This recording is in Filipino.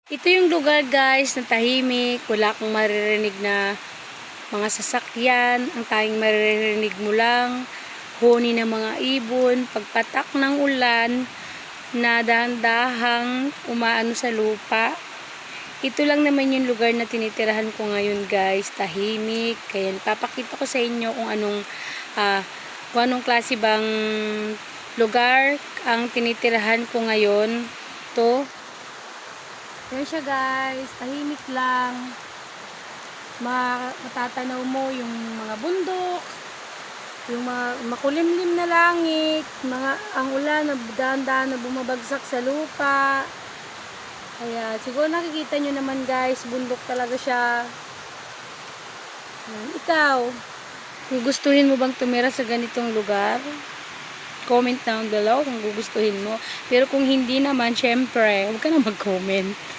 Ito yung lugar guys na tahimik, wala kang maririnig na mga sasakyan, ang tanging maririnig mo lang huni ng mga ibon, pagpatak ng ulan na dahan-dahang umaano sa lupa. Ito lang naman yung lugar na tinitirahan ko ngayon guys, tahimik. Kaya papakita ko sa inyo kung anong klase bang lugar ang tinitirahan ko ngayon. To yan siya guys, tahimik lang. Matatanaw mo yung mga bundok, yung makulimlim na langit, ang ulan na dahan-dahan na bumabagsak sa lupa. Kaya siguro nakikita nyo naman guys, bundok talaga siya. Ikaw, gugustuhin mo bang tumira sa ganitong lugar? Comment down below kung gugustuhin mo. Pero kung hindi naman, syempre, huwag ka na mag-comment.